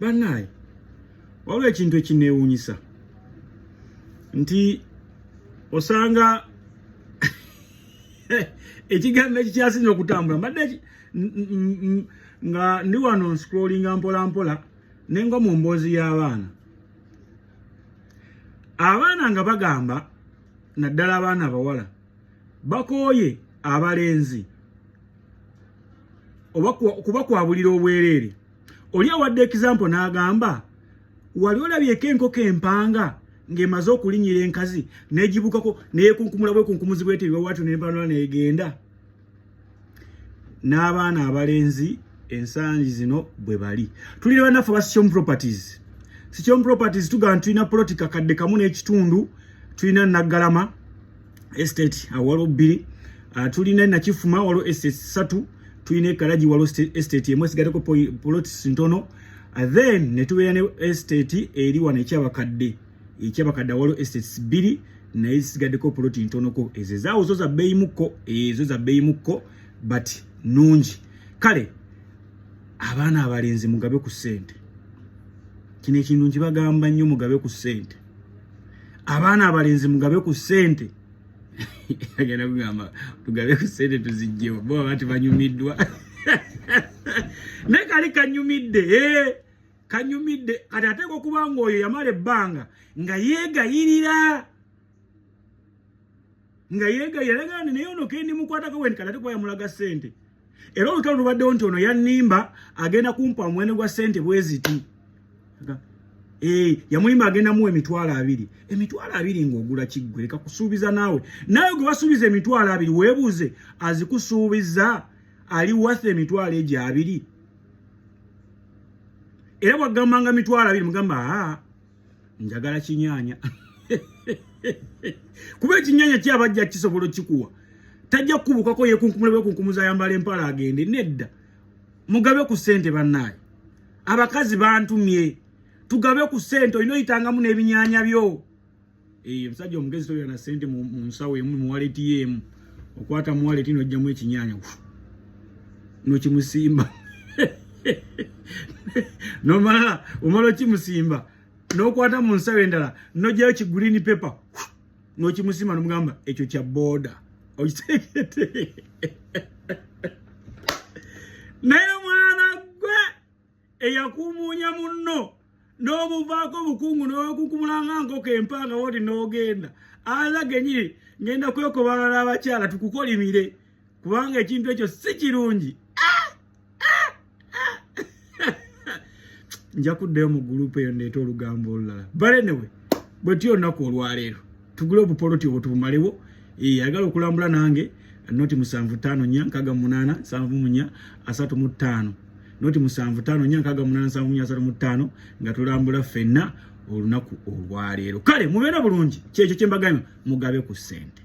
Bannaye waliwo ekintu ekineewuunyisa nti osanga ekigambo ekikyasinze okutambula mbadde nga ndi wano scrollinga mpola mpola nenga mu mboozi y'abaana nga bagamba naddala abaana abawala bakooye abalenzi oba kubakwabulira obwereere. Oli awadde example n'agamba wali olabyeko enkoko empanga ng'emaze okulinyira enkazi n'egibukako neyekunkumula bwekunkumuzi bw'eteebwa bwatyo n'empanula n'egenda. N'abaana abalenzi ensangi zino bwe bali. Tulire bannaffe ba Sichom Properties. Sichom Properties tugamba tulina politika kadde kamu n'ekitundu, tulina Naggalama estate awalo 2, tulina Nakifuma walo estate 3, tulina Kalaji walo estate emu esigaddeko plots ntono, then ne tubeera ne estate eri wano ekyabakadde walo estates 2 naye zisigaddeko plot ntonoko. Ezo zaawo zo za bbeeyi mukko but nungi. Kale abaana abalenzi mugabe ku ssente. Kino ekintu nkibagamba nnyo, mugabe ku ssente. Abaana abalenzi mugabe ku ssente. Agenda kugamba tugabe ku ssente tuzijjewo bo bati banyumiddwa. Ne kali kanyumidde kanyumidde kati ate okuba ng'oyo yamala ebbanga nga yeegayirira naye ono kendi mukwatako weni kati ate kuba yamulaga ssente. Era olutalo lubaddewo nti ono yannimba agenda kumpa mwene gwa ssente bwe ziti. Yamuyimba agenda muwe $20. $20 ng'ogula kiggwe leka kusuubiza naawe gwe basuubiza $20 weebuuze azikusuubiza ali worth $20 era bwagambanga $20 mugamba njagala kinyaanya. Kuba ekinyaanya kyabajja kisobola kikuwa tajja kubukako yekunkumule bwekunkumuza ayambala empala agende nedda. Mugabe ku ssente bannaye. Abakazi bantumye tugabe ku ssente olina oyitangamu n'ebinyaanya byo. Omusajja omugezi toyo na ssente mu nsawo emu mu wallet yemu okwata mu wallet n'ojjamu ekinyaanya n'okimusimba. Nomala omala okimusimba n'okwata mu nsawo endala n'ojjayo ki green paper n'okimusimba n'omugamba ekyo kya booda okiteekete. Naye mwana gwe eyakuumuunya munno n'omuvaako bukungu n'owekunkumulanga nkoko empanga woti n'ogenda aza genyini ngenda kwekobalala abakyala tukukolimire kubanga ekintu ekyo si kirungi. Nja kuddayo mu gurupu eyo ndeeta olugambo olulala. Balenewe bwe tuyo olunaku olwaleero tugule obupoloti obwo tubumalewo. Ayagala okulambula nange noti 75487435 noti 75487435 nga tulambula ffenna olunaku olwaleero. Kale mubeera bulungi kyekyo kyembagamba mugabe ku ssente.